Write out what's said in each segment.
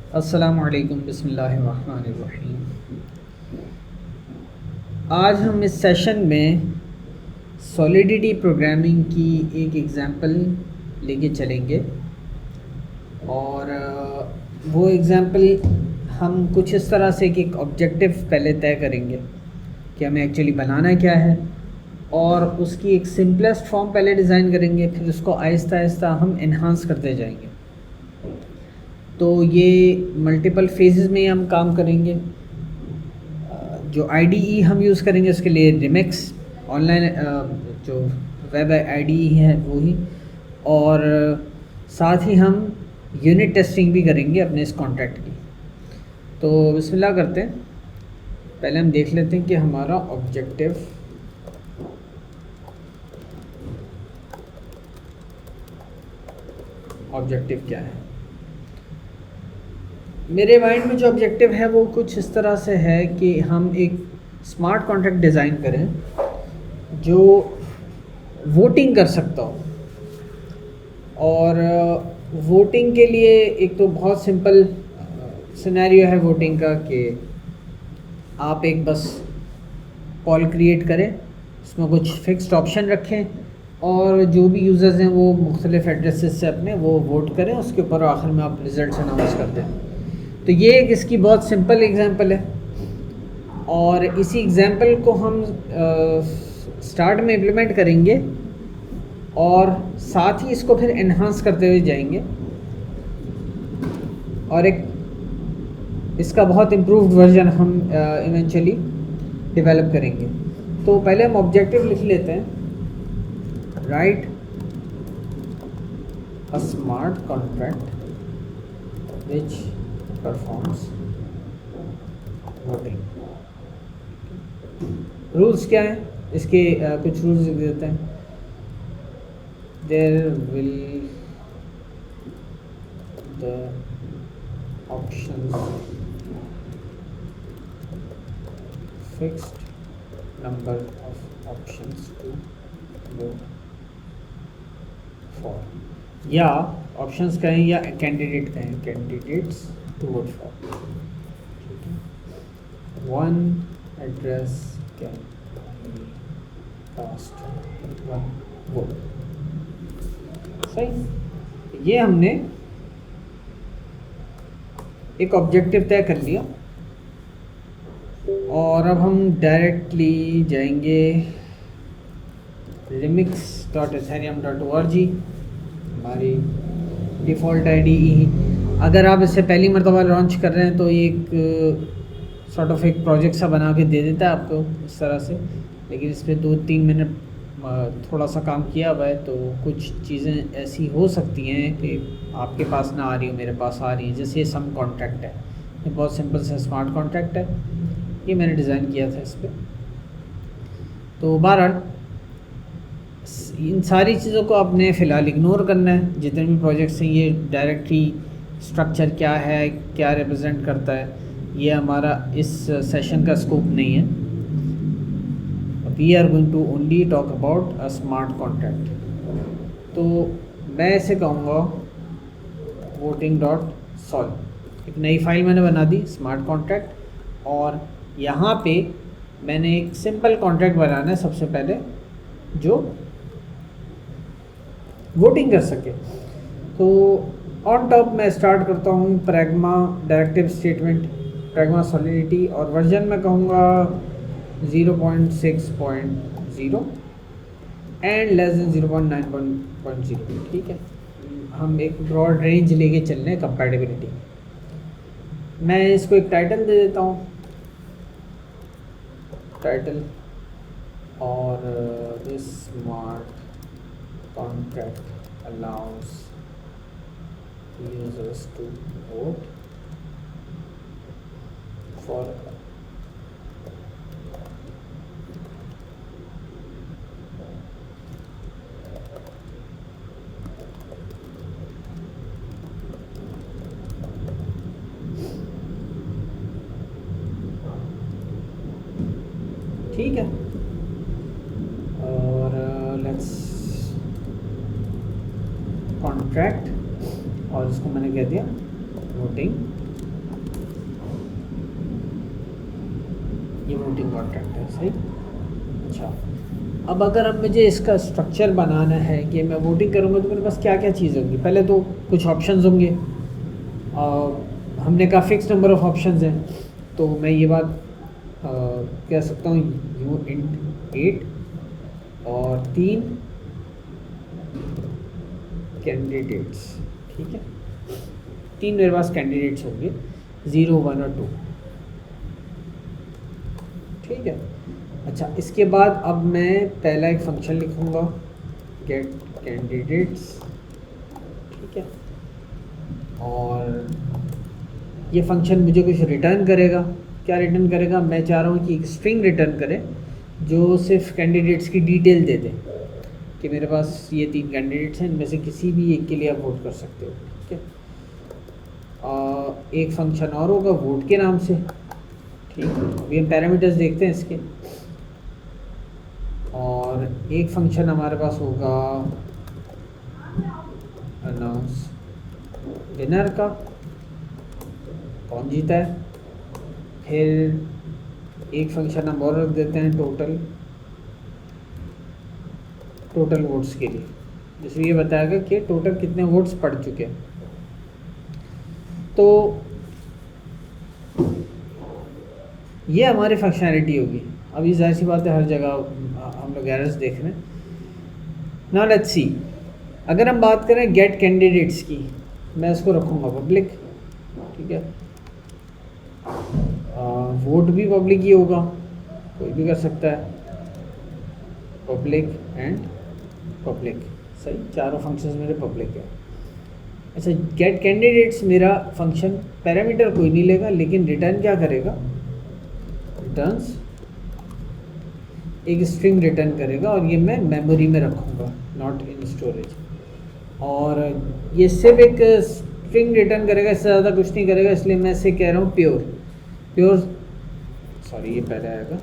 अस्सलामुअलैकुम बिस्मिल्लाहिर्रहमानिर्रहीम। आज हम इस सेशन में सॉलिडिटी प्रोग्रामिंग की एक एग्ज़ाम्पल लेके चलेंगे और वो एग्ज़ाम्पल हम कुछ इस तरह से कि एक ऑब्जेक्टिव पहले तय करेंगे कि हमें एक्चुअली बनाना क्या है और उसकी एक सिंपलेस्ट फॉर्म पहले डिज़ाइन करेंगे, फिर उसको आहिस्ता आहिस्ता हम इन्हांस करते जाएंगे। तो ये मल्टीपल फेजेस में हम काम करेंगे। जो आईडीई हम यूज़ करेंगे उसके लिए रिमिक्स ऑनलाइन जो वेब आईडीई है वो ही, और साथ ही हम यूनिट टेस्टिंग भी करेंगे अपने इस कॉन्ट्रैक्ट की। तो बिस्मिल्लाह करते हैं। पहले हम देख लेते हैं कि हमारा ऑब्जेक्टिव क्या है। मेरे माइंड में जो ऑब्जेक्टिव है वो कुछ इस तरह से है कि हम एक स्मार्ट कॉन्ट्रैक्ट डिज़ाइन करें जो वोटिंग कर सकता हो। और वोटिंग के लिए एक तो बहुत सिंपल सिनेरियो है वोटिंग का कि आप एक बस पॉल क्रिएट करें, उसमें कुछ फिक्स्ड ऑप्शन रखें और जो भी यूज़र्स हैं वो मुख्तलिफ एड्रेसेस से अपने वो वोट करें, उसके ऊपर आखिर में आप रिज़ल्ट अनाउंस कर दें। तो ये एक इसकी बहुत सिंपल एग्जांपल है और इसी एग्जांपल को हम स्टार्ट में इम्प्लीमेंट करेंगे और साथ ही इसको फिर एनहांस करते हुए जाएंगे और एक इसका बहुत इम्प्रूव्ड वर्जन हम इवेंचुअली डेवलप करेंगे। तो पहले हम ऑब्जेक्टिव लिख लेते हैं, write a smart contract which performs voting. Rules क्या हैं इसके, कुछ रूल्स लिख देते हैं। There will the options fixed number of options to vote for, या ऑप्शंस कहें या कैंडिडेट कहें, candidates to vote for. One address can cast one vote. सही, ये हमने एक ऑब्जेक्टिव तय कर लिया और अब हम डायरेक्टली जाएंगे remix.ethereum.org, हमारी डिफ़ॉल्ट आईडी। अगर आप इससे पहली मरतबा लॉन्च कर रहे हैं तो ये एक सॉर्ट ऑफ एक प्रोजेक्ट सा बना के दे देता है आपको इस तरह से, लेकिन इस पर 2-3 मिनट थोड़ा सा काम किया हुआ है तो कुछ चीज़ें ऐसी हो सकती हैं कि आपके पास ना आ रही हो, मेरे पास आ रही हैं। जैसे ये सम कॉन्ट्रैक्ट है, ये बहुत सिंपल सा स्मार्ट कॉन्ट्रैक्ट है, ये मैंने डिज़ाइन किया था इस पर। तो बहरहाल इन सारी चीज़ों को आपने फ़िलहाल इग्नोर करना है। जितने भी प्रोजेक्ट्स हैं ये डायरेक्टली स्ट्रक्चर क्या है, क्या रिप्रेजेंट करता है, ये हमारा इस सेशन का स्कोप नहीं है। We are going to only talk about a smart contract. तो मैं इसे कहूँगा voting.sol। एक नई फाइल मैंने बना दी स्मार्ट कॉन्ट्रैक्ट, और यहाँ पे मैंने एक सिंपल कॉन्ट्रैक्ट बनाना है सबसे पहले जो वोटिंग कर सके। तो ऑन टॉप मैं स्टार्ट करता हूँ pragma directive statement, pragma solidity, और वर्जन में कहूँगा 0.6.0 एंड लेस देन 0.9.0। ठीक है, हम एक ब्रॉड रेंज लेके चल रहे हैं कंपैटिबिलिटी। मैं इसको एक टाइटल दे देता हूँ, टाइटल, और this smart contract allows users to vote for ठीक है। और लेट्स कॉन्ट्रैक्ट, और इसको मैंने कह दिया वोटिंग ये वोटिंग कॉन्ट्रैक्ट है, सही। अच्छा, अब अगर अब मुझे इसका स्ट्रक्चर बनाना है कि मैं वोटिंग करूँगा तो मेरे पास क्या क्या चीज़ होंगी। पहले तो कुछ ऑप्शंस होंगे, हमने कहा फिक्स नंबर ऑफ ऑप्शंस हैं, तो मैं ये बात कह सकता हूँ यू इंट 8 और 3 कैंडिडेट्स, ठीक है। 3 मेरे पास कैंडिडेट्स होंगे, 0, 1 और 2, ठीक है। अच्छा, इसके बाद अब मैं पहला एक फंक्शन लिखूँगा गेट कैंडिडेट्स, ठीक है। और ये फंक्शन मुझे कुछ रिटर्न करेगा। क्या रिटर्न करेगा? मैं चाह रहा हूँ कि एक स्ट्रिंग रिटर्न करे जो सिर्फ कैंडिडेट्स की डिटेल दे दे कि मेरे पास ये 3 कैंडिडेट्स हैं, इनमें से किसी भी एक के लिए आप वोट कर सकते हो, ठीक है। एक फंक्शन और होगा वोट के नाम से, ठीक है। अभी हम पैरामीटर्स देखते हैं इसके। और एक फंक्शन हमारे पास होगा अनाउंस विनर का, कौन जीता है। फिर एक फंक्शन हम और रख देते हैं टोटल वोट्स के लिए, जिसमें ये बताएगा कि टोटल कितने वोट्स पड़ चुके हैं। तो ये हमारी फंक्शनैलिटी होगी। अभी जाहिर सी बात है हर जगह हम लोग एरर्स देख रहे हैं। नाउ लेट्स सी, अगर हम बात करें गेट कैंडिडेट्स की, मैं इसको रखूँगा पब्लिक, ठीक है। वोट भी पब्लिक ही होगा, कोई भी कर सकता है, पब्लिक एंड पब्लिक, सही। चारों फंक्शंस मेरे पब्लिक है। अच्छा, गेट कैंडिडेट्स मेरा फंक्शन पैरामीटर कोई नहीं लेगा, लेकिन रिटर्न क्या करेगा? रिटर्न्स एक स्ट्रिंग रिटर्न करेगा, और ये मैं मेमोरी में रखूँगा, नॉट इन स्टोरेज। और ये सिर्फ एक स्ट्रिंग रिटर्न करेगा, इससे ज़्यादा कुछ नहीं करेगा, इसलिए मैं इसे कह रहा हूँ प्योर, सॉरी ये पहले आएगा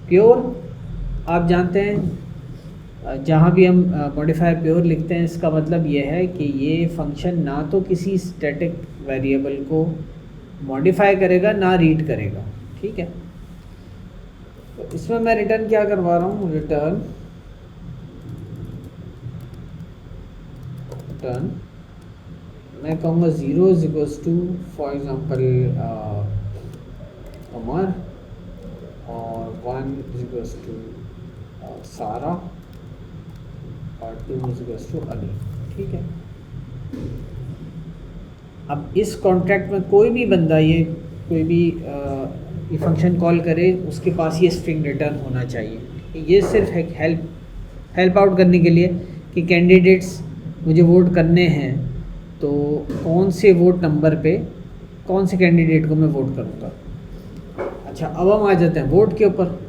प्योर। आप जानते हैं जहाँ भी हम मॉडिफायर प्योर लिखते हैं, इसका मतलब ये है कि ये फंक्शन ना तो किसी स्टैटिक वेरिएबल को मॉडिफाई करेगा ना रीड करेगा, ठीक है। तो इसमें मैं रिटर्न क्या करवा रहा हूँ? रिटर्न मैं कहूँगा 0 is equals to for example Amar, और 1 इज इक्वल्स टू सारा, और 2 इज इक्वल्स टू अली, ठीक है। अब इस कॉन्ट्रैक्ट में कोई भी बंदा कोई भी ये फंक्शन कॉल करे, उसके पास ये स्ट्रिंग रिटर्न होना चाहिए। ये सिर्फ एक हेल्प आउट करने के लिए कि कैंडिडेट्स मुझे वोट करने हैं, तो कौन से वोट नंबर पे कौन से कैंडिडेट को मैं वोट करूँगा। अच्छा, अब हम आ जाते हैं वोट के ऊपर।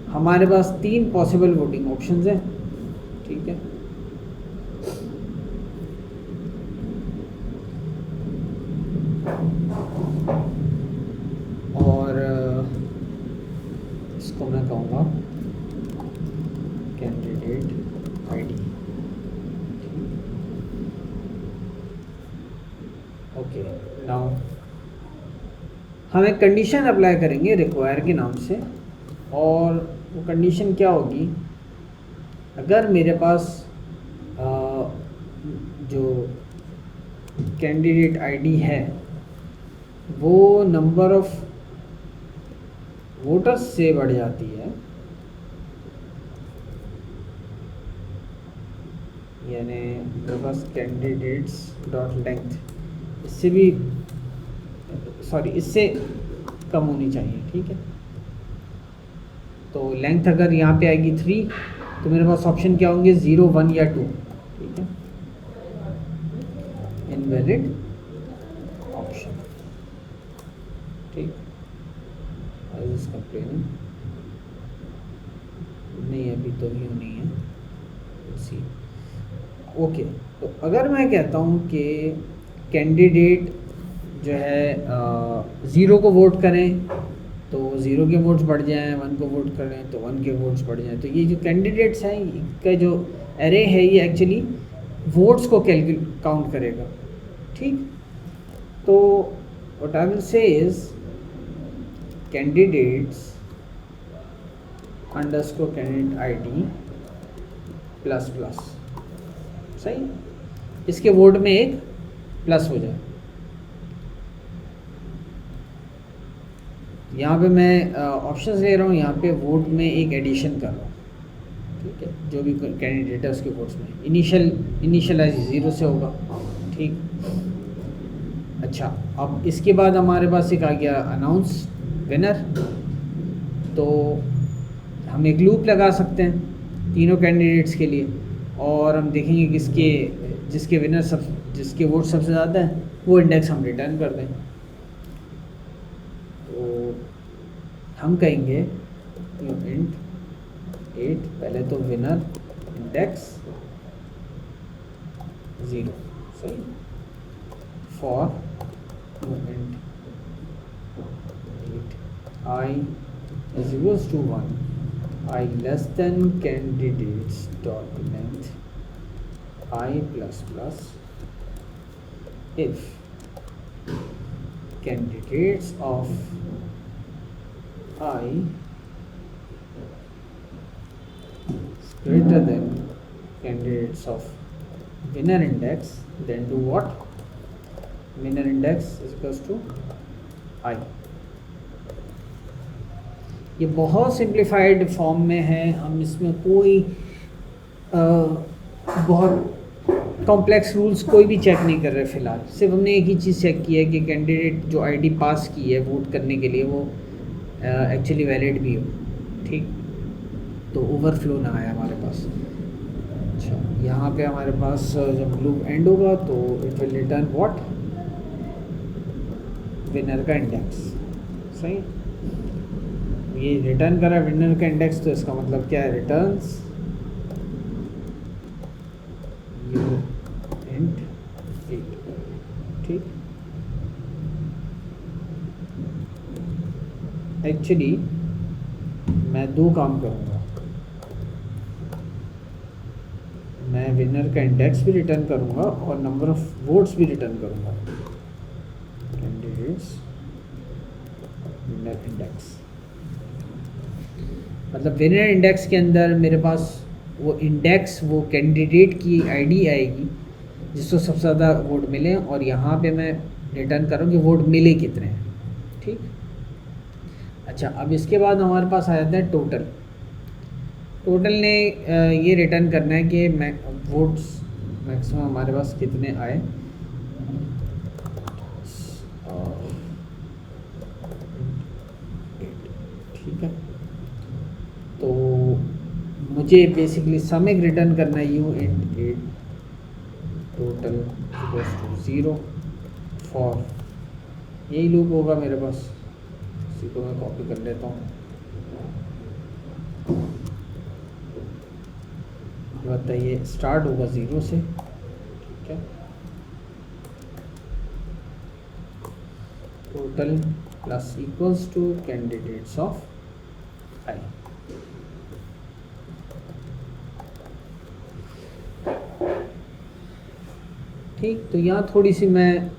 हमारे पास 3 पॉसिबल वोटिंग ऑप्शंस हैं, ठीक है। और इसको मैं कहूँगा कैंडिडेट आईडी, ओके। नाउ हम एक कंडीशन अप्लाई करेंगे रिक्वायर के नाम से, और वो कंडीशन क्या होगी? अगर मेरे पास जो कैंडिडेट आईडी है वो नंबर ऑफ वोटर्स से बढ़ जाती है, यानी मेरे पास कैंडिडेट्स डॉट लेंथ इससे भी इससे कम होनी चाहिए, ठीक है। तो लेंथ अगर यहाँ पे आएगी 3, तो मेरे पास ऑप्शन क्या होंगे? 0, 1 या 2, ठीक है। इनवैलिड ऑप्शन, ठीक। कंप्लेनिंग नहीं, अभी तो यूँ नहीं है, सी ओके। तो अगर मैं कहता हूँ कि कैंडिडेट जो है 0 को वोट करें तो 0 के वोट्स बढ़ जाएं, 1 को वोट करें तो 1 के वोट्स बढ़ जाएं, तो ये जो कैंडिडेट्स हैं इनका जो एरे है ये एक्चुअली वोट्स को काउंट करेगा, ठीक। तो what I will say is candidates underscore candidate ID plus plus, सही, इसके वोट में एक प्लस हो जाए। यहाँ पे मैं ऑप्शंस ले रहा हूँ, यहाँ पे वोट में एक एडिशन कर रहा हूँ, ठीक है, जो भी कैंडिडेट है उसके वोट्स में इनिशियलाइज 0 से होगा, ठीक। अच्छा, अब इसके बाद हमारे पास एक आ गया अनाउंस विनर, तो हम एक लूप लगा सकते हैं तीनों कैंडिडेट्स के लिए, और हम देखेंगे जिसके विनर जिसके वोट सबसे ज़्यादा है वो इंडेक्स हम रिटर्न कर दें। तो हम कहेंगे इंट 8, पहले तो विनर इंडेक्स 0, सही, for int 8 I is equals to 1, I less than candidates dot length I plus plus if candidates of I is greater than candidates of winner index, then do what? Winner index is equals to I। ये बहुत simplified form में है, हम इसमें कोई बहुत complex rules कोई भी चेक नहीं कर रहे फ़िलहाल, सिर्फ हमने एक ही चीज़ चेक की है कि कैंडिडेट जो आईडी पास की है वोट करने के लिए वो एक्चुअली वैलिड भी हो, ठीक, तो ओवरफ्लो ना आए हमारे पास। अच्छा, यहाँ पे हमारे पास जब लूप एंड होगा तो it will return what, winner का इंडेक्स, सही, ये रिटर्न करा विनर का इंडेक्स, तो इसका मतलब क्या है, रिटर्न्स यू इंट 8, ठीक। एक्चुअली मैं दो काम करूँगा, मैं विनर का इंडेक्स भी रिटर्न करूँगा और नंबर ऑफ वोट्स भी रिटर्न करूँगा, कैंडिडेट्स विनर इंडेक्स, मतलब विनर इंडेक्स के अंदर मेरे पास वो इंडेक्स, वो कैंडिडेट की आईडी आएगी जिसको सबसे ज़्यादा वोट मिले, और यहाँ पे मैं रिटर्न करूँ कि वोट मिले कितने हैं, ठीक। अच्छा, अब इसके बाद हमारे पास आ जाता है टोटल। टोटल ने ये रिटर्न करना है कि वोट्स मैक्सिमम हमारे पास कितने आए, ठीक है। तो मुझे बेसिकली सम एक रिटर्न करना है, u int 8 total equals to 0 for, यही लूप होगा मेरे पास, इसी को मैं कॉपी कर लेता हूँ। बताइए, स्टार्ट होगा 0 से, ठीक है, total plus equals to candidates of I। ठीक, तो यहाँ थोड़ी सी मैं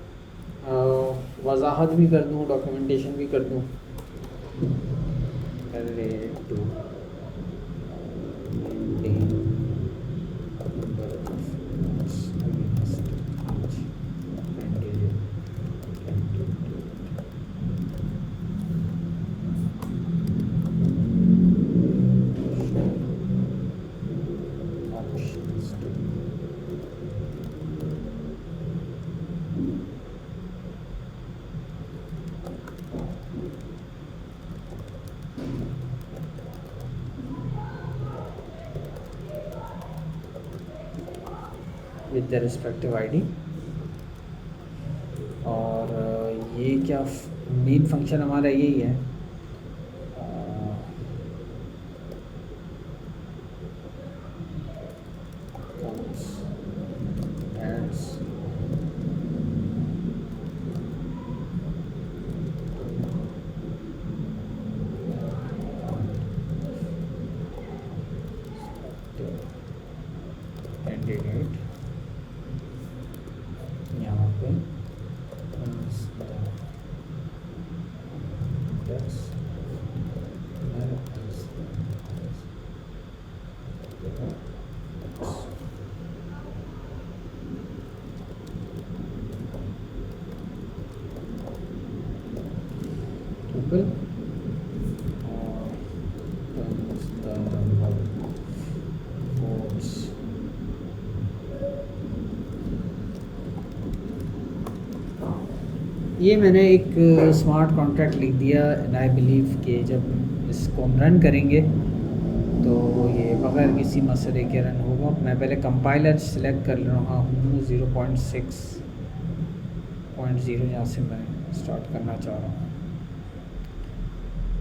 वजाहत भी कर दूँ, डॉक्यूमेंटेशन भी कर दूँ, विद द रिस्पेक्टिव आईडी। और ये क्या मेन फंक्शन हमारा यही है, कैंडिडेट यहाँ पे वेरिएबल और the number votes। ये मैंने एक स्मार्ट कॉन्ट्रैक्ट लिख दिया एंड आई बिलीव कि जब इसको हम रन करेंगे तो ये बगैर किसी मसले के रन होगा। मैं पहले कंपाइलर सेलेक्ट कर रहा हूँ 0.6.0 यहाँ से मैं स्टार्ट करना चाह रहा हूँ।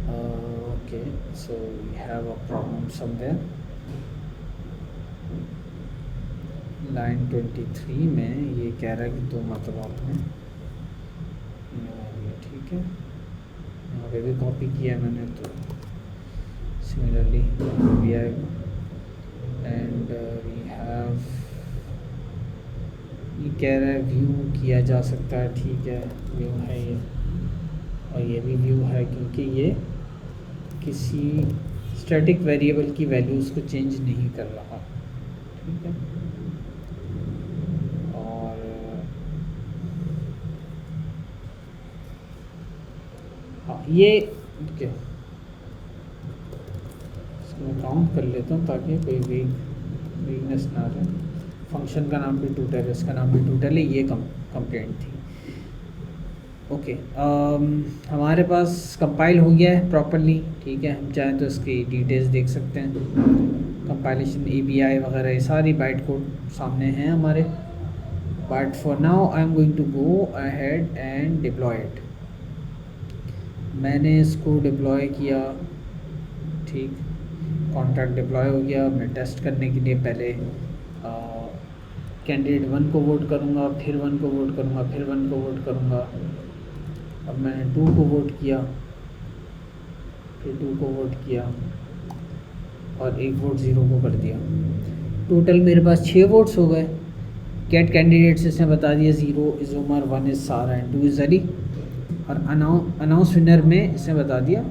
Okay, so we have a problem somewhere. Line 23 में ये कह रहा है कि 2 मरतबा आपने, ठीक है, यहाँ पे भी कॉपी किया है मैंने, तो similarly we have and we have, ये कह रहा है व्यू किया जा सकता है, ठीक है, व्यू है ये, और ये भी व्यू है क्योंकि ये किसी स्टैटिक वेरिएबल की वैल्यूज़ को चेंज नहीं कर रहा, ठीक है। और हाँ, ये क्या, इसको मैं काउंट कर लेता हूँ ताकि कोई वीकनेस ना रहे। फंक्शन का नाम भी ट्यूटर है, इसका नाम भी ट्यूटर है, ये कंप्लेंट थी। ओके, हमारे पास कंपाइल हो गया है प्रॉपरली, ठीक है। हम चाहें तो इसकी डिटेल्स देख सकते हैं, कंपाइलेशन API वगैरह ये सारी बाइट कोड सामने हैं हमारे। But for now I am going to go ahead and deploy it. मैंने इसको डिप्लॉय किया, ठीक, कॉन्ट्रैक्ट डिप्लॉय हो गया। मैं टेस्ट करने के लिए पहले कैंडिडेट 1 को वोट करूँगा, फिर 1 को वोट करूँगा, फिर 1 को वोट करूँगा। अब मैंने 2 को वोट किया, फिर 2 को वोट किया और 1 वोट 0 को कर दिया। टोटल मेरे पास 6 वोट्स हो गए। गेट कैंडिडेट्स इसने बता दिया 0 इज़ उमर, 1 इज़ सारा एंड 2 इज़ अली। और अनाउंस विनर में इसने बता दिया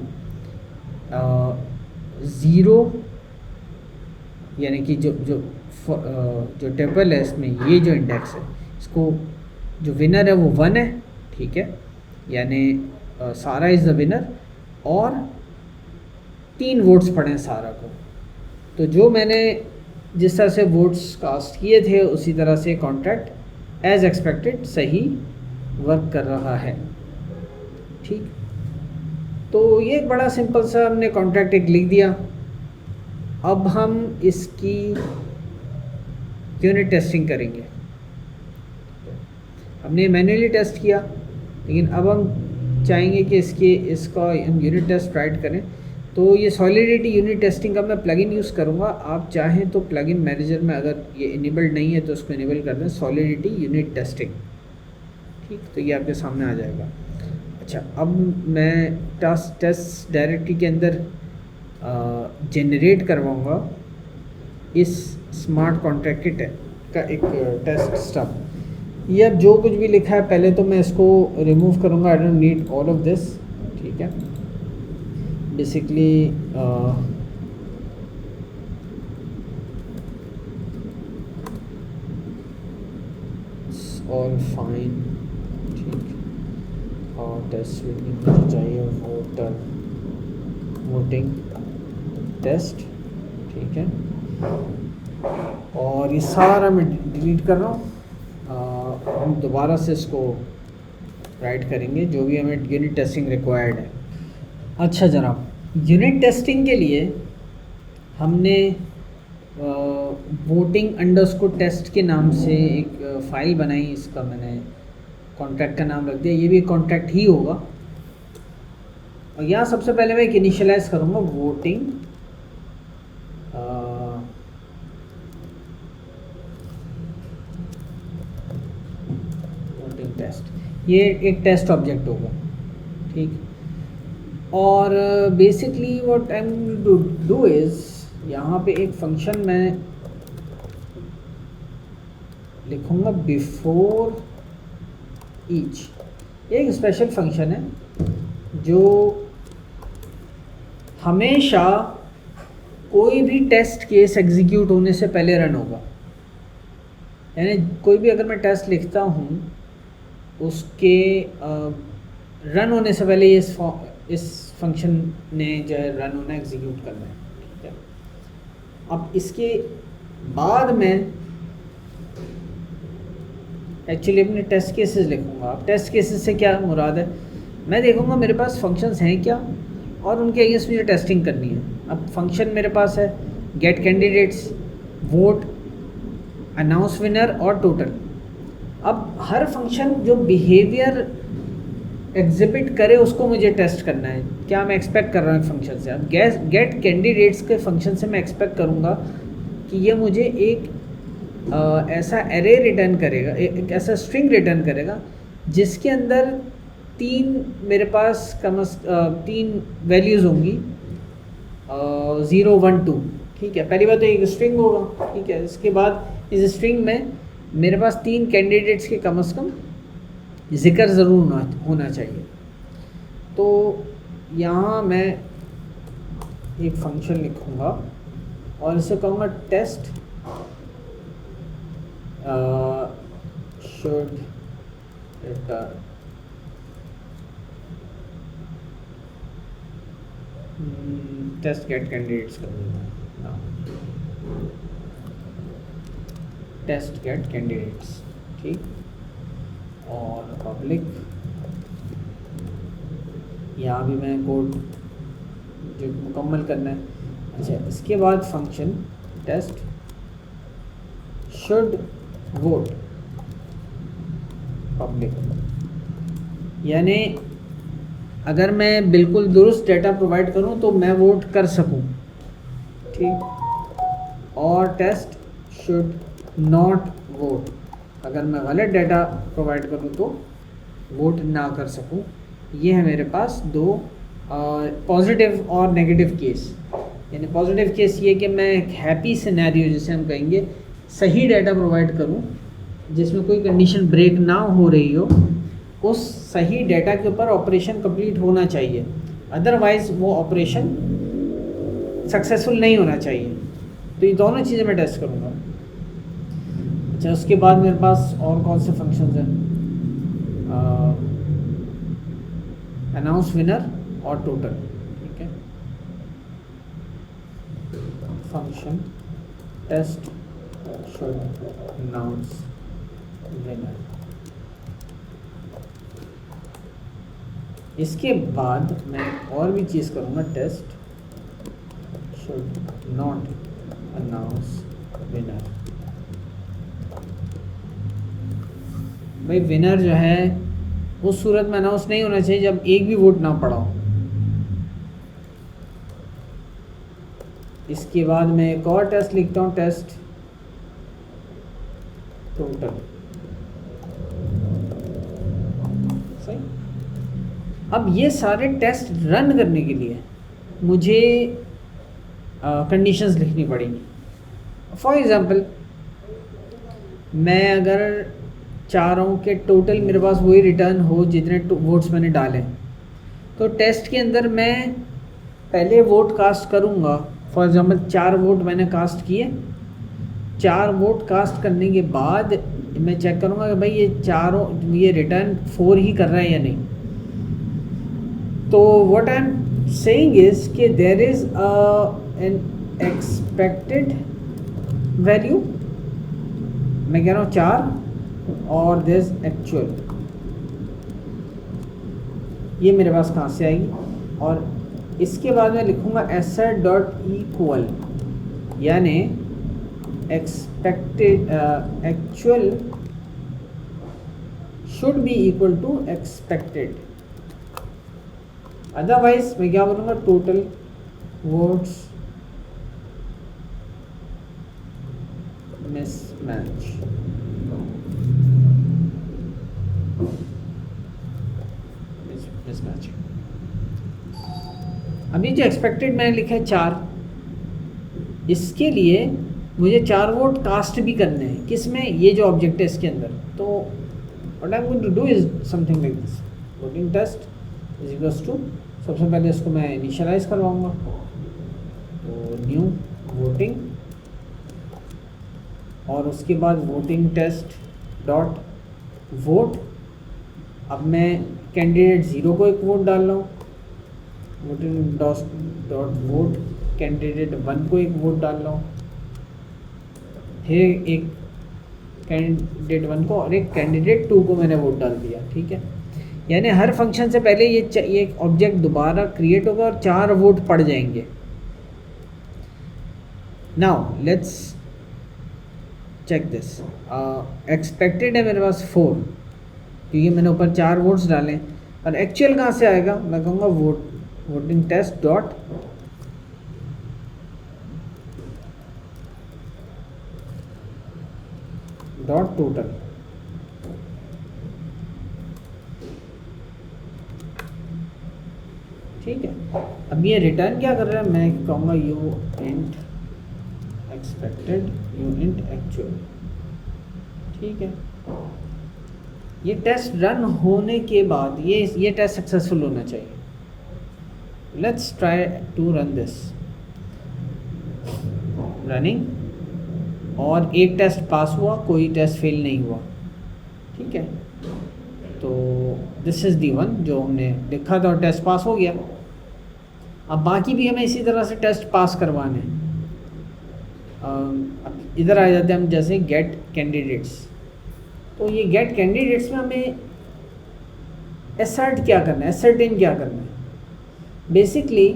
0, यानी कि जो टेबल है इसमें, ये जो इंडेक्स है, इसको जो विनर है वो 1 है, ठीक है, यानी सारा इज़ द विनर, और 3 वोट्स पड़े हैं सारा को। तो जो मैंने जिस तरह से वोट्स कास्ट किए थे उसी तरह से कॉन्ट्रैक्ट एज एक्सपेक्टेड सही वर्क कर रहा है, ठीक। तो ये एक बड़ा सिंपल सा हमने कॉन्ट्रैक्ट एक लिख दिया। अब हम इसकी यूनिट टेस्टिंग करेंगे। हमने मैन्युअली टेस्ट किया, लेकिन अब हम चाहेंगे कि इसका हम यूनिट टेस्ट राइट करें। तो ये सॉलिडिटी यूनिट टेस्टिंग का मैं प्लगइन यूज़ करूँगा। आप चाहें तो प्लगइन मैनेजर में अगर ये इनेबल्ड नहीं है तो उसको इनेबल कर दें, सॉलिडिटी यूनिट टेस्टिंग, ठीक। तो ये आपके सामने आ जाएगा। अच्छा, अब मैं टेस्ट डायरेक्टरी के अंदर जनरेट करवाऊँगा इस स्मार्ट कॉन्ट्रैक्ट का एक टेस्ट स्टब। ये अब जो कुछ भी लिखा है पहले तो मैं इसको रिमूव करूँगा, I don't need all of this, ठीक है। बेसिकली ऑल फाइन, ठीक। और टेस्ट मुझे चाहिए वोटिंग टेस्ट, ठीक है। और ये सारा मैं डिलीट कर रहा हूँ। हम दोबारा से इसको राइट करेंगे जो भी हमें यूनिट टेस्टिंग रिक्वायर्ड है। अच्छा जनाब, यूनिट टेस्टिंग के लिए हमने वोटिंग अंडरस्कोर टेस्ट के नाम से एक फ़ाइल बनाई। इसका मैंने कॉन्ट्रैक्ट का नाम रख दिया, ये भी कॉन्ट्रैक्ट ही होगा। और यहाँ सबसे पहले मैं एक इनिशियलाइज़ करूँगा वोटिंग टेस्ट। ये एक टेस्ट ऑब्जेक्ट होगा, ठीक। और basically what I am to do is, यहाँ पे एक फंक्शन मैं लिखूँगा बिफोर ईच। ये एक स्पेशल फंक्शन है जो हमेशा कोई भी टेस्ट केस एग्जीक्यूट होने से पहले रन होगा। यानी कोई भी अगर मैं टेस्ट लिखता हूँ उसके रन होने से पहले ये इस फंक्शन ने जो है रन होना, एग्जीक्यूट करना है, ठीक है। अब इसके बाद मैं एक्चुअली अपने टेस्ट केसेस लिखूँगा। अब टेस्ट केसेस से क्या मुराद है, मैं देखूँगा मेरे पास फंक्शंस हैं क्या और उनके अगेंस्ट मुझे टेस्टिंग करनी है। अब फंक्शन मेरे पास है get candidates, vote, announce winner और टोटल। अब हर फंक्शन जो बिहेवियर एग्जिबिट करे उसको मुझे टेस्ट करना है, क्या मैं एक्सपेक्ट कर रहा हूँ फंक्शन से। अब गेट कैंडिडेट्स के फंक्शन से मैं एक्सपेक्ट करूँगा कि ये मुझे एक ऐसा एरे रिटर्न करेगा, एक ऐसा स्ट्रिंग रिटर्न करेगा जिसके अंदर मेरे पास तीन वैल्यूज़ होंगी, 0 1 2, ठीक है। पहली बात तो एक स्ट्रिंग होगा, ठीक है। इसके बाद इस स्ट्रिंग में मेरे पास 3 कैंडिडेट्स के कम से कम जिक्र ज़रूर होना चाहिए। तो यहाँ मैं एक फंक्शन लिखूँगा और इसे कहूँगा test should return test get candidates कर दूँगा, टेस्ट गेट कैंडिडेट्स, ठीक। और पब्लिक, यहाँ भी मैं कोड जो मुकम्मल करना है। अच्छा, इसके बाद function test should vote public, यानी अगर मैं बिल्कुल दुरुस्त डेटा प्रोवाइड करूँ तो मैं वोट कर सकूँ, ठीक। और टेस्ट शुड नॉट वोट, अगर मैं गलत डाटा प्रोवाइड करूँ तो वोट ना कर सकूँ। ये है मेरे पास दो पॉजिटिव और नेगेटिव केस। यानी पॉजिटिव केस ये कि मैं एक हैप्पी सिनेरियो जिसे हम कहेंगे सही डाटा प्रोवाइड करूँ जिसमें कोई कंडीशन ब्रेक ना हो रही हो, उस सही डाटा के ऊपर ऑपरेशन कंप्लीट होना चाहिए, अदरवाइज़ वो ऑपरेशन सक्सेसफुल नहीं होना चाहिए। तो ये दोनों चीज़ें मैं टेस्ट करूँगा। अच्छा, उसके बाद मेरे पास और कौन से फंक्शंस हैं, अनाउंस विनर और टोटल, ठीक है। Function test should announce winner. इसके बाद मैं और भी चीज़ करूँगा, test should not announce winner. भाई विनर जो है उस सूरत में अनाउंस नहीं होना चाहिए जब एक भी वोट ना पड़ा हो। इसके बाद मैं एक और टेस्ट लिखता हूँ, टेस्ट टोटल, सही। अब ये सारे टेस्ट रन करने के लिए मुझे कंडीशंस लिखनी पड़ेंगी। फॉर एग्ज़ाम्पल, मैं अगर चाह रहा हूँ कि टोटल मेरे पास वही रिटर्न हो जितने वोट्स मैंने डाले, तो टेस्ट के अंदर मैं पहले वोट कास्ट करूँगा। फॉर एग्ज़ाम्पल 4 वोट मैंने कास्ट किए, 4 वोट कास्ट करने के बाद मैं चेक करूँगा कि भाई ये रिटर्न 4 ही कर रहा है या नहीं। तो what I am saying is कि there is an expected value, मैं कह रहा हूँ 4, और दिस एक्चुअल, ये मेरे पास कहाँ से आएगी। और इसके बाद मैं लिखूँगा एसर डॉट इक्वल, यानी expected actual should be equal to expected. Otherwise मैं क्या बोलूँगा, टोटल वोट्स मिसमैच। अभी जो एक्सपेक्टेड मैंने लिखा है 4, इसके लिए मुझे 4 वोट कास्ट भी करने हैं। किस में, ये जो ऑब्जेक्ट है इसके अंदर। तो what I am going to do is something like this, voting test is equals to, सबसे पहले इसको मैं इनिशियलाइज करवाऊंगा, तो न्यू वोटिंग, और उसके बाद वोटिंग टेस्ट डॉट वोट। अब मैं कैंडिडेट 0 को एक वोट डाल रहा हूँ, वोटिंग डॉट वोट कैंडिडेट 1 को एक वोट डाल रहा हूँ, फिर एक कैंडिडेट 1 को और एक कैंडिडेट 2 को मैंने वोट डाल दिया। ठीक है, यानी हर फंक्शन से पहले ये एक ऑब्जेक्ट दोबारा क्रिएट होगा और 4 वोट पड़ जाएंगे। Now let's check this. Expected है मेरे पास 4, क्योंकि मैंने ऊपर 4 वोट्स डाले, और एक्चुअल कहाँ से आएगा? मैं कहूँगा वोटिंग टेस्ट डॉट टोटल। ठीक है, अब ये रिटर्न क्या कर रहा है? मैं कहूँगा you int expected, you int actual. ठीक है, ये टेस्ट रन होने के बाद ये टेस्ट सक्सेसफुल होना चाहिए। Let's try to run this. Running, और एक टेस्ट पास हुआ, कोई टेस्ट फेल नहीं हुआ। ठीक है, तो दिस इज़ दी वन जो हमने लिखा था और टेस्ट पास हो गया। अब बाकी भी हमें इसी तरह से टेस्ट पास करवाने हैं। अब इधर आ जाते हैं हम, जैसे गेट कैंडिडेट्स। तो ये गेट कैंडिडेट्स में हमें एसर्ट क्या करना है, एसर्टेन क्या करना है? बेसिकली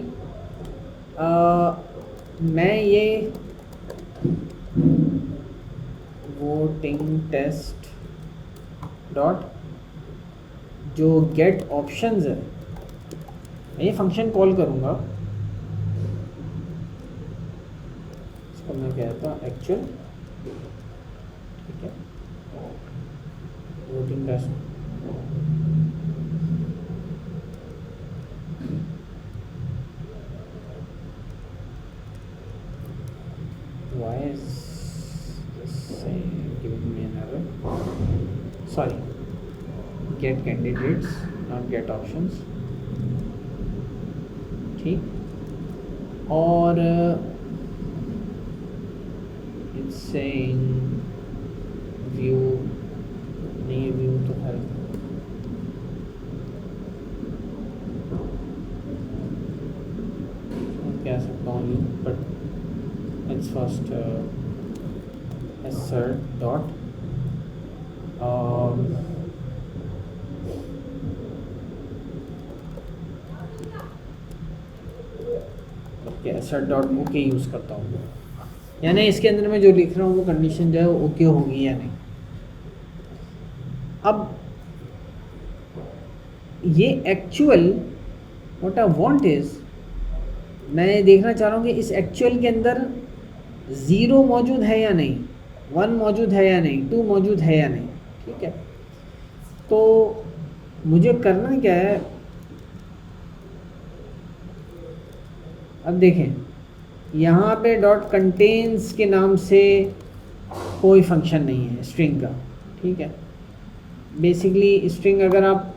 मैं ये वोटिंग टेस्ट डॉट जो गेट ऑप्शंस है, मैं ये फंक्शन कॉल करूँगा, इसको मैं कहता हूँ एक्चुअल। ठीक है, voting test why is this giving me an error? Sorry, get candidates not get options। ठीक, और it's saying view, नहीं व्यू तो है, कह सकता हूँ view, but let's first assert dot assert dot okay use करता हूँ, यानी इसके अंदर मैं जो लिख रहा हूँ वो कंडीशन जो है वो ओके होगी या नहीं। अब ये actual what I want is, मैं देखना चाह रहा हूँ कि इस एक्चुअल के अंदर 0 मौजूद है या नहीं, 1 मौजूद है या नहीं, 2 मौजूद है या नहीं। ठीक है, तो मुझे करना क्या है? अब देखें, यहाँ पे डॉट कंटेन्स के नाम से कोई फंक्शन नहीं है स्ट्रिंग का। ठीक है, बेसिकली स्ट्रिंग अगर आप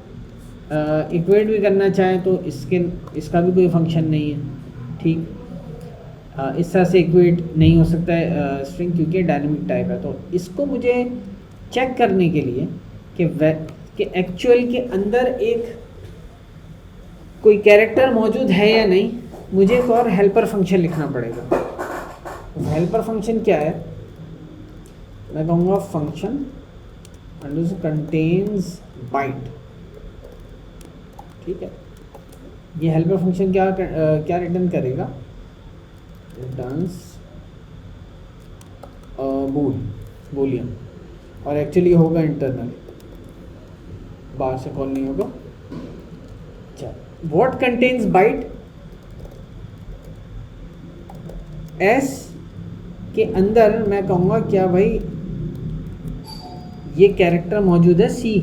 इक्वेट भी करना चाहें तो इसका भी कोई फंक्शन नहीं है। ठीक, इस तरह से इक्वेट नहीं हो सकता है स्ट्रिंग, क्योंकि डायनेमिक टाइप है। तो इसको मुझे चेक करने के लिए कि एक्चुअल के अंदर एक कोई कैरेक्टर मौजूद है या नहीं, मुझे एक और हेल्पर फंक्शन लिखना पड़ेगा। हेल्पर फंक्शन क्या है? मैं कहूँगा फंक्शन कंटेन्स बाइट। ठीक है, ये हेल्पर फंक्शन क्या रिटर्न करेगा? रिटर्न्स बूलियन, और एक्चुअली होगा इंटरनल, बाहर से कॉल नहीं होगा। अच्छा, व्हाट कंटेन्स बाइट? एस के अंदर मैं कहूँगा क्या भाई, ये कैरेक्टर मौजूद है C.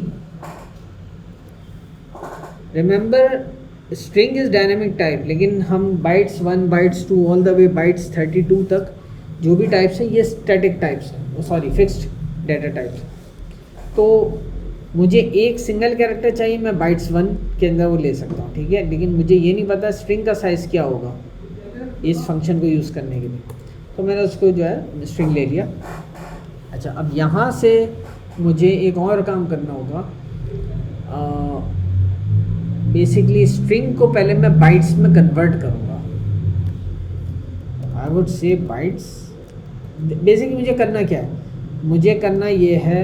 Remember string is dynamic type, लेकिन हम bytes 1 bytes 2 all the way bytes 32 तक जो भी टाइप्स हैं ये स्टैटिक टाइप्स हैं, सॉरी फिक्स्ड डेटा टाइप्स। तो मुझे एक सिंगल कैरेक्टर चाहिए, मैं बाइट्स 1 के अंदर वो ले सकता हूँ। ठीक है, लेकिन मुझे ये नहीं पता स्ट्रिंग का साइज़ क्या होगा इस फंक्शन को यूज़ करने के लिए, तो मैंने उसको जो है स्ट्रिंग ले लिया। अच्छा, अब यहाँ से मुझे एक और काम करना होगा। बेसिकली स्ट्रिंग को पहले मैं बाइट्स में कन्वर्ट करूँगा. I would say bytes. Basically मुझे करना क्या है, मुझे करना ये है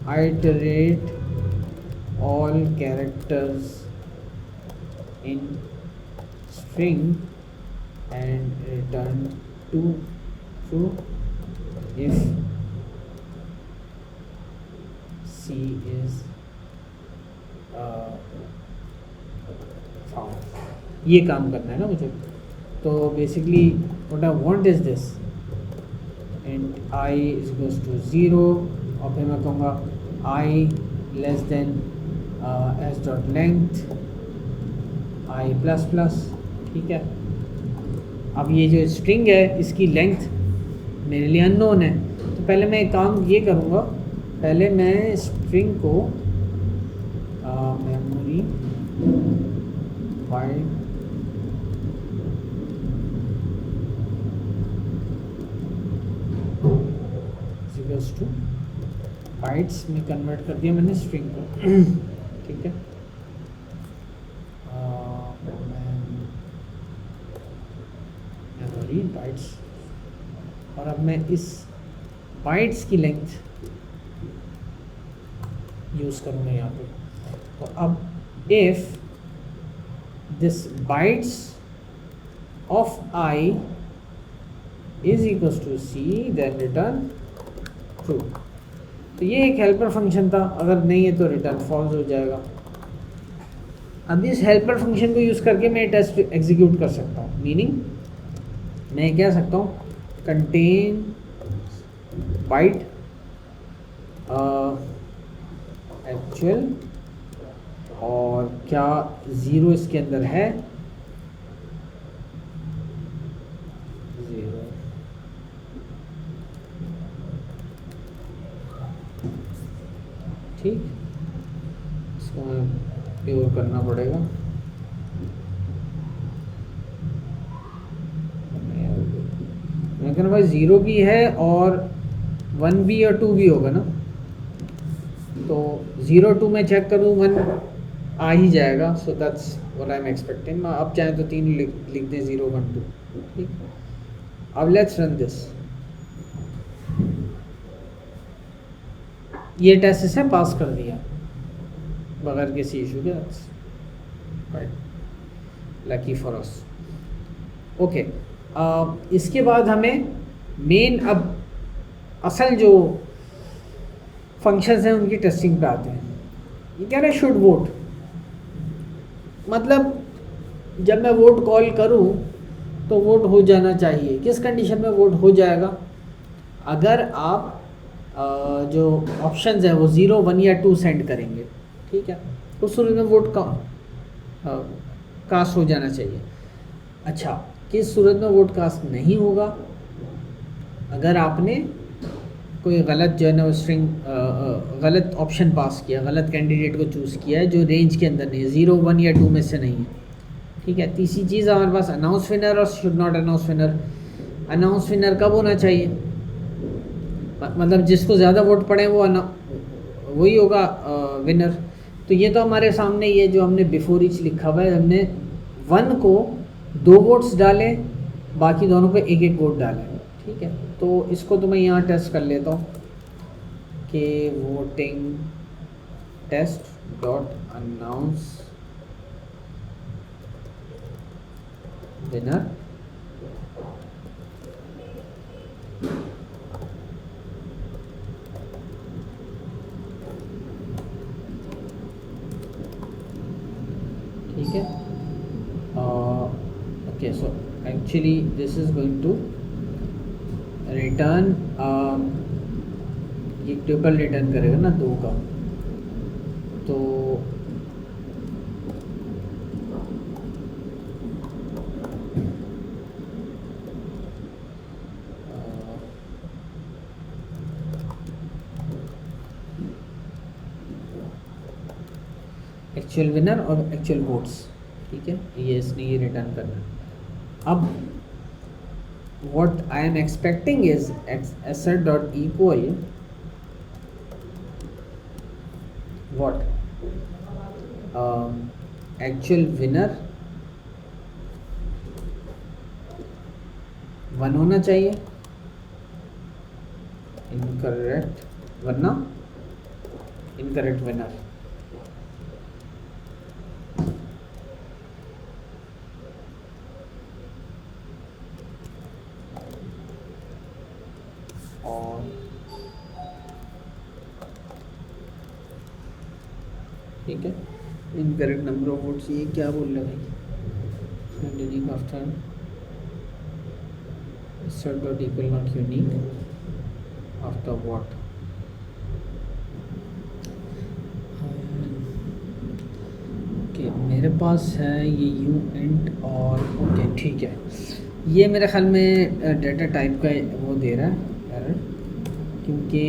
iterate all characters in string and return to true if C is found. ये काम करना है ना मुझे. तो basically what I want is this, and I is equals to 0 और फिर मैं कहूँगा I less than s dot length I plus plus. ठीक है. अब ये जो स्ट्रिंग है इसकी लेंथ मेरे लिए अननोन है, तो पहले मैं एक काम ये करूँगा, पहले मैं स्ट्रिंग को memory wide equals two bytes में कन्वर्ट कर दिया मैंने स्ट्रिंग को. ठीक है. मेमोरी बाइट्स, और अब मैं इस बाइट्स की लेंथ यूज़ करूँगा यहाँ पे. तो अब if this bytes of I is equals to C then return true. तो ये एक हेल्पर फंक्शन था, अगर नहीं है तो रिटर्न फॉल्स हो जाएगा. अब इस हेल्पर फंक्शन को यूज़ करके मैं टेस्ट एग्जीक्यूट कर सकता हूँ. मीनिंग मैं कह सकता हूँ कंटेन बाइट एक्चुअल, और क्या 0 इसके अंदर है, 0. ठीक. इसको मैं प्योर करना पड़ेगा. मैं कहना भाई 0 भी है और 1 भी और 2 भी होगा ना. तो 0 2 में चेक करूँ 1 आ ही जाएगा. So that's what I am expecting. आप चाहें तो 3 लिख दें 0 1 2. ठीक. अब लेट्स रन दिस. ये टेस्ट इसे पास कर दिया बगैर किसी इशू के. Lucky for us. ओके. इसके बाद हमें मेन अब असल जो फंक्शंस हैं उनकी टेस्टिंग पे आते हैं. ये कह रहे हैं शुड वोट, मतलब जब मैं वोट कॉल करूं तो वोट हो जाना चाहिए. किस कंडीशन में वोट हो जाएगा, अगर आप जो ऑप्शंस हैं वो 0 1 या 2 सेंड करेंगे. ठीक है. उस सूरत में वोट कास्ट हो जाना चाहिए. अच्छा, किस सूरत में वोट कास्ट नहीं होगा, अगर आपने कोई गलत जो है ना स्ट्रिंग गलत ऑप्शन पास किया, गलत कैंडिडेट को चूज़ किया है जो रेंज के अंदर नहीं है, 0 1 या 2 में से नहीं है. ठीक है. तीसरी चीज़ हमारे पास अनाउंस विनर और should not announce winner. Announce winner कब होना चाहिए, मतलब जिसको ज़्यादा वोट पड़े वो वही होगा विनर. तो ये तो हमारे सामने ये जो हमने बिफोर ईच लिखा हुआ है, हमने 1 को 2 वोट्स डाले, बाकी दोनों को 1 वोट डाले. ठीक है. तो इसको तो मैं यहाँ टेस्ट कर लेता हूँ कि voting test dot announce winner ठीक है. Okay. So actually this is going to return, ये ट्रिपल रिटर्न करेगा ना 2 का. तो एक्चुअल विनर और एक्चुअल वोट्स. ठीक है. ये इसने ये रिटर्न करना है. अब what I am expecting is assert dot equal what actual winner 1 होना चाहिए, इनकरेक्ट, वरना इनकरेक्ट विनर। और ठीक है, इनकरेक्ट नंबर ऑफ वोट्स, ये क्या बोल रहे भाई, unique after assert dot equal not unique after what। Okay, मेरे पास है ये यू इंट और ओके ठीक है, ये मेरे ख्याल में डेटा टाइप का वो दे रहा है एरर, क्योंकि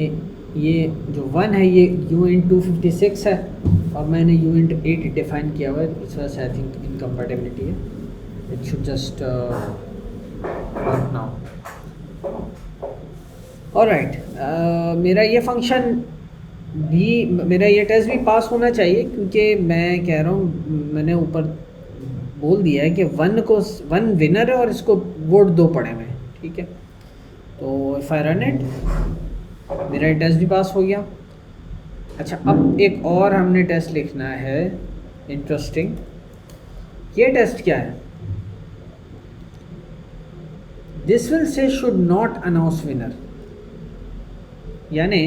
ये जो 1 है ये यू इंट 256 है और मैंने यू इंट 8 डिफाइन किया हुआ है, इस वजह से आई थिंक इनकम्पैटिबिलिटी है। It should just work now. Alright, मेरा ये फंक्शन भी, मेरा ये टेस्ट भी पास होना चाहिए, क्योंकि मैं कह रहा हूँ, मैंने ऊपर बोल दिया है कि 1 विनर है और इसको वोट 2 पड़े हुए हैं, ठीक है। तो इफ़ आई रन इट, मेरा ये टेस्ट भी पास हो गया। अच्छा, अब एक और हमने टेस्ट लिखना है इंटरेस्टिंग। ये टेस्ट क्या है, this will say should not announce winner, यानी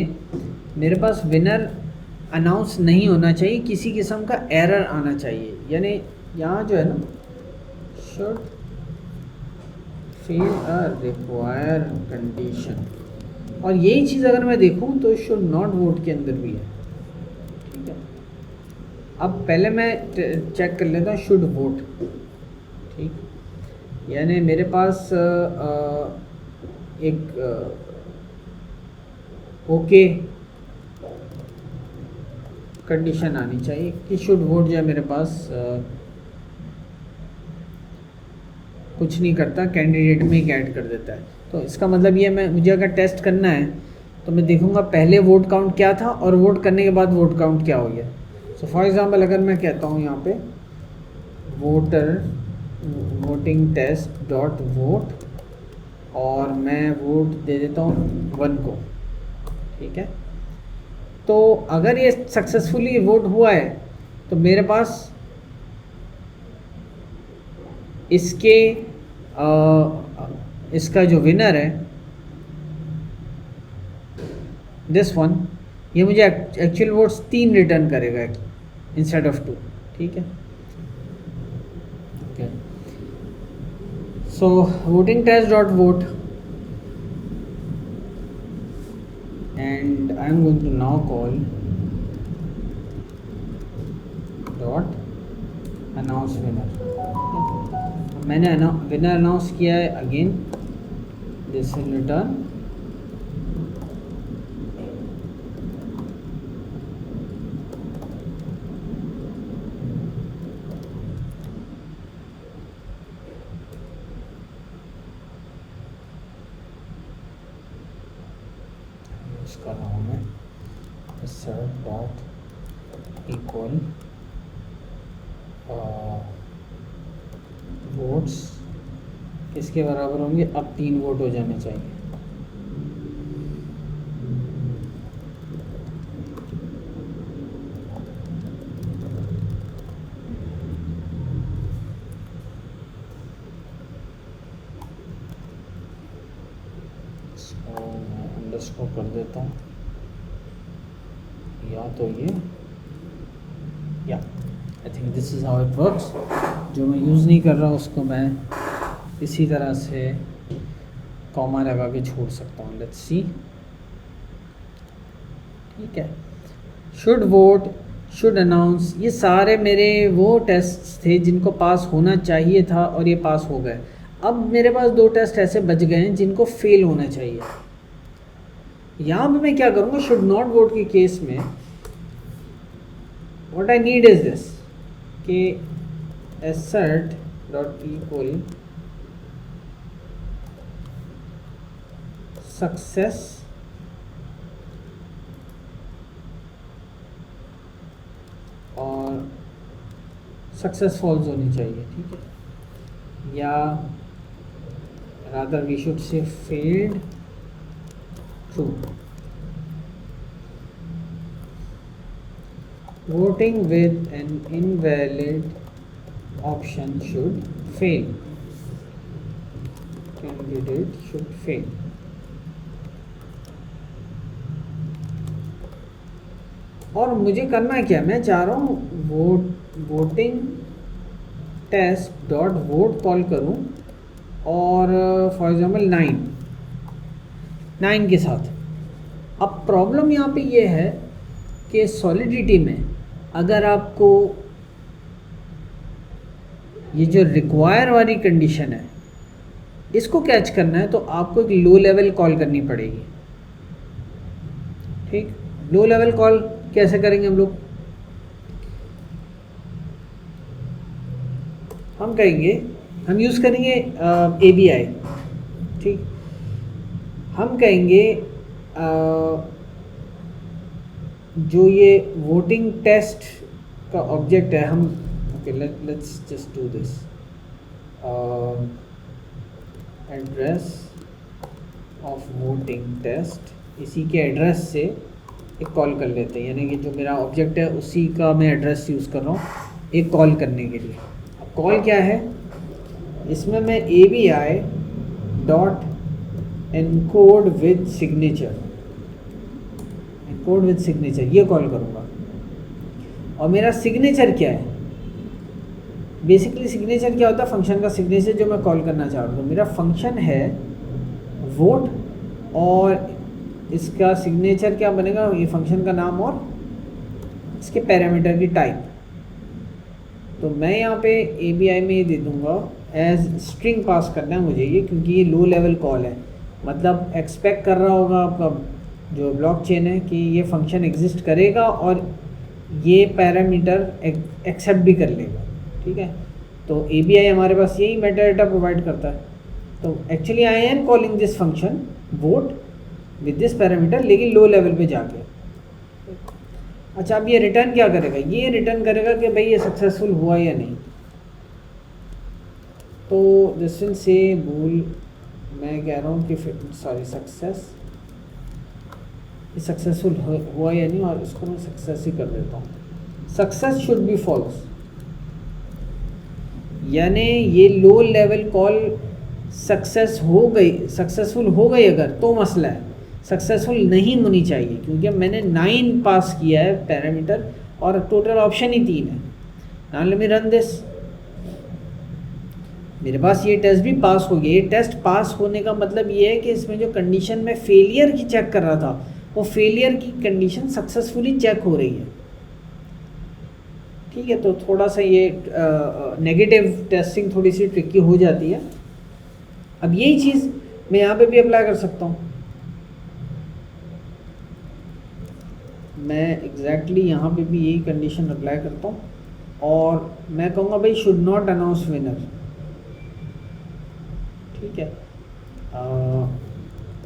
मेरे पास विनर अनाउंस नहीं होना चाहिए, किसी किस्म का एरर आना चाहिए, यानी यहाँ जो है ना, should fail a require condition, और यही चीज़ अगर मैं देखूँ तो शुड नॉट वोट के अंदर भी है, ठीक है। अब पहले मैं चेक कर लेता हूँ शुड वोट, ठीक, यानी मेरे पास एक ओके कंडीशन आनी चाहिए कि शुड वोट जो है मेरे पास कुछ नहीं करता, कैंडिडेट में ही ऐड कर देता है। तो इसका मतलब ये, मुझे अगर टेस्ट करना है तो मैं देखूंगा पहले वोट काउंट क्या था और वोट करने के बाद वोट काउंट क्या हो गया। सो फॉर एग्जांपल अगर मैं कहता हूँ यहाँ पे वोटिंग टेस्ट डॉट वोट और मैं वोट दे देता हूँ 1 को, ठीक है। तो अगर ये सक्सेसफुली वोट हुआ है तो मेरे पास इसका जो विनर है दिस वन, ये मुझे एक्चुअल वोट्स 3 रिटर्न करेगा इंस्टेड ऑफ 2, ठीक है। Okay, so voting test dot vote and I am going to now call dot announce winner। मैंने विनर अनाउंस किया है, अगेन दिस विल रिटर्न कर रहा हूँ मैं assert dot equal वोट्स किसके बराबर होंगे, अब 3 वोट हो जाने चाहिए। इसको मैं अंडरस्कोर कर देता हूँ, या तो ये, या I think this is how it works. जो मैं यूज़ नहीं कर रहा उसको मैं इसी तरह से कॉमा लगा के छोड़ सकता हूँ। लेट्स सी, ठीक है। शुड वोट, शुड अनाउंस, ये सारे मेरे वो टेस्ट थे जिनको पास होना चाहिए था और ये पास हो गए। अब मेरे पास 2 टेस्ट ऐसे बच गए हैं जिनको फेल होना चाहिए। यहाँ पे मैं क्या करूँगा, शुड नॉट वोट के केस में what I need is this कि assert dot equal success और सक्सेस फॉल्स होनी चाहिए, ठीक है, या rather we should say failed true. Voting with an invalid option should fail. Candidate should fail. और मुझे करना क्या, मैं चाह रहा हूँ voting test dot vote call करूँ और फॉर एग्जांपल 9 के साथ। अब प्रॉब्लम यहाँ पे ये है कि सॉलिडिटी में अगर आपको ये जो रिक्वायर वाली कंडीशन है इसको कैच करना है तो आपको एक लो लेवल कॉल करनी पड़ेगी, ठीक। लो लेवल कॉल कैसे करेंगे हम लोग, हम कहेंगे, हम यूज़ करेंगे ABI, ठीक। हम कहेंगे जो ये वोटिंग टेस्ट का ऑब्जेक्ट है, हम okay let's just do this, address of voting test, इसी के एड्रेस से एक कॉल कर लेते हैं, यानी कि जो मेरा ऑब्जेक्ट है उसी का मैं एड्रेस यूज़ कर रहा हूँ एक कॉल करने के लिए। अब कॉल क्या है, इसमें मैं ABI dot encode with signature, code with signature ये कॉल करूँगा। और मेरा सिग्नेचर क्या है, बेसिकली सिग्नेचर क्या होता है, फंक्शन का सिग्नेचर जो मैं कॉल करना चाह रहा हूँ। मेरा फंक्शन है वोट और इसका सिग्नेचर क्या बनेगा, ये फंक्शन का नाम और इसके पैरामीटर की टाइप। तो मैं यहाँ पे ABI में ये दे दूँगा एज स्ट्रिंग पास करना है मुझे ये, क्योंकि ये लो लेवल कॉल है, मतलब एक्सपेक्ट कर रहा होगा आपका जो ब्लॉकचेन है कि ये फंक्शन एग्जिस्ट करेगा और ये पैरामीटर एक्सेप्ट भी कर लेगा, ठीक है। तो ABI हमारे पास यही मेटाडाटा प्रोवाइड करता है। तो actually I am calling this function vote with this parameter, लेकिन लो लेवल पे जाके। अच्छा, अब ये रिटर्न क्या करेगा, ये रिटर्न करेगा कि भाई ये सक्सेसफुल हुआ या नहीं। तो दिस विल से भूल, मैं कह रहा हूँ कि सॉरी सक्सेस, ये सक्सेसफुल हुआ या नहीं, और इसको मैं सक्सेस ही कर देता हूँ। सक्सेस शुड बी फॉल्स, यानी ये लो लेवल कॉल सक्सेसफुल हो गई अगर तो मसला है, सक्सेसफुल नहीं होनी चाहिए, क्योंकि मैंने 9 पास किया है पैरामीटर और टोटल ऑप्शन ही 3 है। Now let me run this, मेरे पास ये टेस्ट भी पास हो गया। ये टेस्ट पास होने का मतलब ये है कि इसमें जो कंडीशन में फेलियर की चेक कर रहा था वो फेलियर की कंडीशन सक्सेसफुली चेक हो रही है, ठीक है। तो थोड़ा सा ये नेगेटिव टेस्टिंग थोड़ी सी ट्रिकी हो जाती है। अब यही चीज़ मैं यहाँ पे भी अप्लाई कर सकता हूँ। मैं एग्जैक्टली यहाँ पे भी यही कंडीशन अप्लाई करता हूँ और मैं कहूँगा भाई शुड नॉट अनाउंस विनर, ठीक है।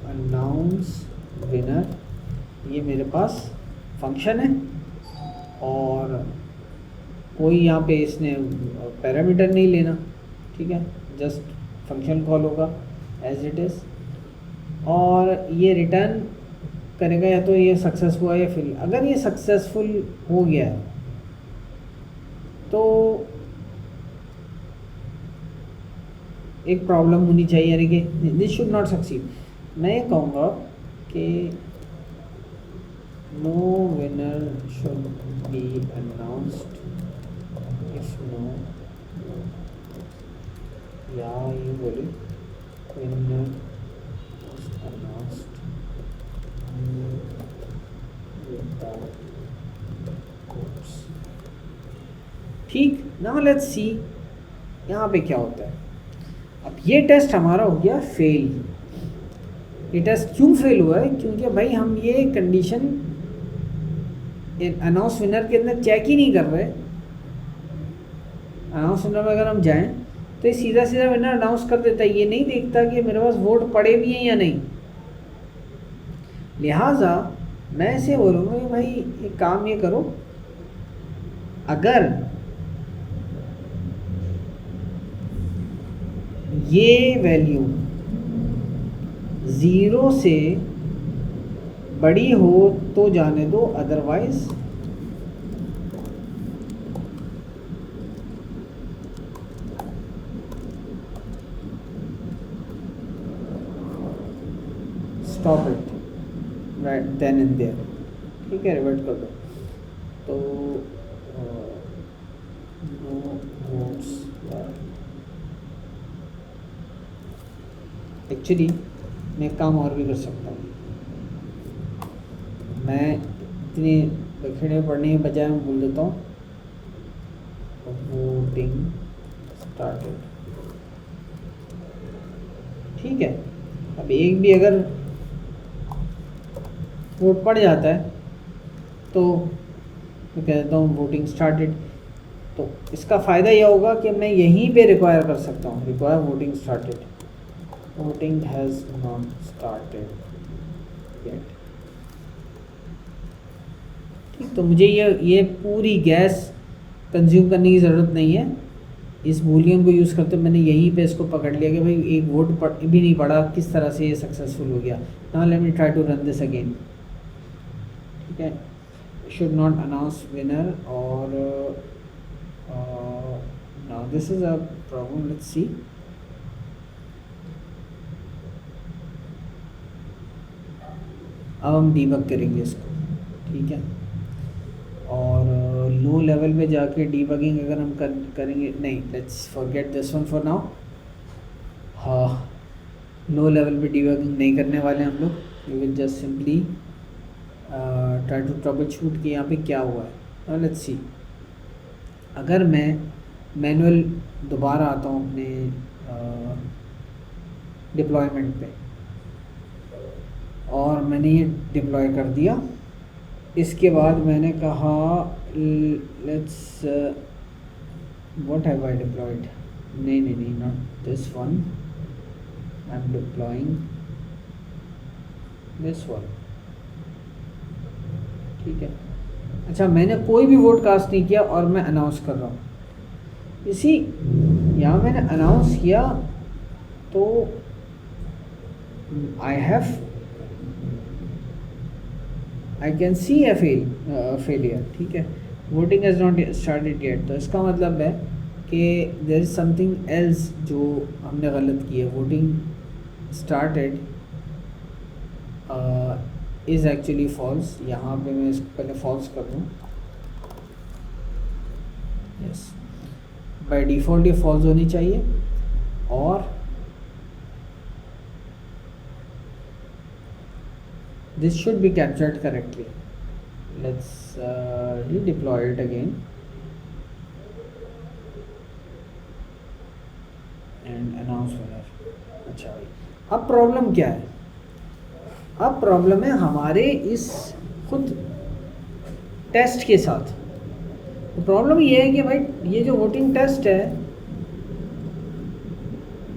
अनाउंस विनर, ये मेरे पास फंक्शन है और कोई यहाँ पे इसने पैरामीटर नहीं लेना, ठीक है, जस्ट फंक्शन कॉल होगा एज इट इज़, और ये रिटर्न करेगा या तो ये सक्सेस हुआ या फिर अगर ये सक्सेसफुल हो गया है तो एक प्रॉब्लम होनी चाहिए, यानी कि दिस शुड नॉट सक्सीड। मैं ये कहूँगा कि no winner should be announced if no, या ये बोले विनर अनाउंस्ड ठीक। नाउ लेट्स सी यहाँ पे क्या होता है। अब ये टेस्ट हमारा हो गया फेल। ये टेस्ट क्यों फेल हुआ है, क्योंकि भाई हम ये कंडीशन अनाउंस विनर के अंदर चेक ही नहीं कर रहे। अनाउंस विनर में अगर हम जाएं तो ये सीधा सीधा विनर अनाउंस कर देता है, ये नहीं देखता कि मेरे पास वोट पड़े भी हैं या नहीं। लिहाजा मैं इसे बोलूँगा कि भाई एक काम ये करो, अगर ये वैल्यू 0 से बड़ी हो तो जाने दो, otherwise stop it right then and there. ठीक है, रिवर्ट कर दो। तो नो वोट्स। एक्चुअली मैं एक काम और भी कर सकता हूँ। मैं इतनी दक्षिणे पढ़ने के बजाय मैं बोल देता हूँ वोटिंग स्टार्टेड। ठीक है, अब एक भी अगर वोट पड़ जाता है तो मैं कह देता हूँ वोटिंग स्टार्टेड। तो इसका फ़ायदा यह होगा कि मैं यहीं पे रिक्वायर कर सकता हूँ, require voting started, voting has not started yet. ठीक, तो मुझे ये पूरी गैस कंज्यूम करने की ज़रूरत नहीं है। इस बूलियन को यूज़ करते मैंने यहीं पे इसको पकड़ लिया कि भाई एक वोट भी नहीं पड़ा, किस तरह से ये सक्सेसफुल हो गया। Now let me try to run this again. ठीक है, शुड नॉट अनाउंस विनर और now this is a problem, let's see. अब हम डीबग करेंगे इसको। ठीक है, और लो लेवल पे जाके डीबगिंग अगर हम करेंगे, नहीं, let's forget this one for now. हाँ, लो लेवल पे डीबगिंग नहीं करने वाले हम लोग। We will just simply try to troubleshoot कि यहाँ पे क्या हुआ है। नाउ लेट्स सी, अगर मैं मैनुअल दोबारा आता हूँ अपने डिप्लॉयमेंट पे और मैंने ये डिप्लॉय कर दिया, इसके बाद मैंने कहा let's what have I deployed, नहीं, not this one, I am deploying this one. ठीक है, अच्छा, मैंने कोई भी वोट कास्ट नहीं किया और मैं अनाउंस कर रहा हूँ। इसी यहाँ मैंने अनाउंस किया तो I can see A failure. ठीक है, voting has not started yet, तो इसका मतलब है कि देयर इज़ समथिंग एल्स जो हमने गलत की है। Voting started is actually false. यहाँ पे मैं इसको पहले फॉल्स कर दूँ। यस, बाय डिफ़ॉल्ट ये फॉल्स होनी चाहिए और this should be captured correctly. Let's redeploy it again and announce winner. अच्छा भाई, अब प्रॉब्लम क्या है? अब प्रॉब्लम है हमारे इस खुद टेस्ट के साथ। तो प्रॉब्लम ये है कि भाई ये जो वोटिंग टेस्ट है,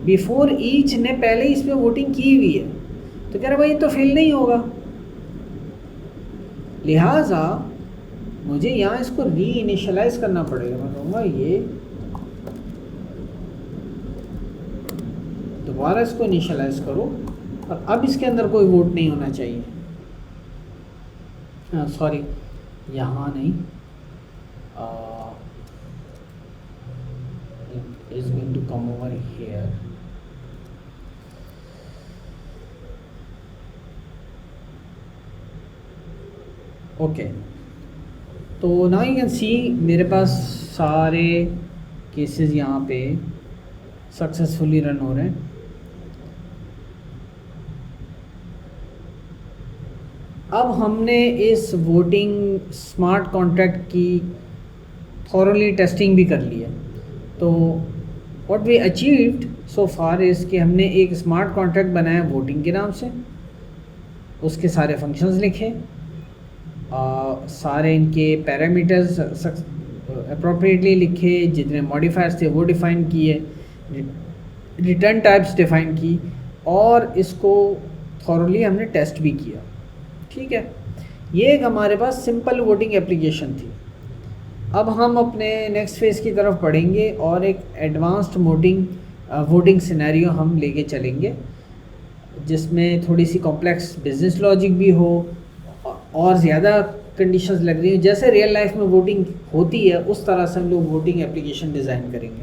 बिफोर ईच ने पहले इसमें वोटिंग की हुई है, तो कह रहा भाई ये तो फेल नहीं होगा, लिहाजा मुझे यहाँ इसको री इनिशियलाइज करना पड़ेगा। मैं कहूँगा ये दोबारा इसको इनिशियलाइज करो और अब इसके अंदर कोई वोट नहीं होना चाहिए। सॉरी, यहाँ नहीं, it is going to come over here. Okay, तो नाउ यू कैन सी मेरे पास सारे केसेस यहाँ पे सक्सेसफुली रन हो रहे हैं। अब हमने इस वोटिंग स्मार्ट कॉन्ट्रैक्ट की थॉरली टेस्टिंग भी कर ली है। तो what we achieved so far is कि हमने एक स्मार्ट कॉन्ट्रैक्ट बनाया वोटिंग के नाम से, उसके सारे फंक्शंस लिखे, सारे इनके पैरामीटर्स अप्रोप्रिएटली लिखे, जितने मॉडिफायर्स थे वो डिफ़ाइन किए, रिटर्न टाइप्स डिफ़ाइन की और इसको थॉरली हमने टेस्ट भी किया। ठीक है, ये एक हमारे पास सिंपल वोटिंग एप्लीकेशन थी। अब हम अपने नेक्स्ट फेज़ की तरफ बढ़ेंगे और एक एडवांस्ड वोटिंग वोटिंग सिनेरियो हम लेके चलेंगे, जिसमें थोड़ी सी कॉम्प्लेक्स बिजनेस लॉजिक भी हो और ज़्यादा कंडीशंस लग रही हैं। जैसे रियल लाइफ में वोटिंग होती है उस तरह से हम लोग वोटिंग एप्लीकेशन डिज़ाइन करेंगे।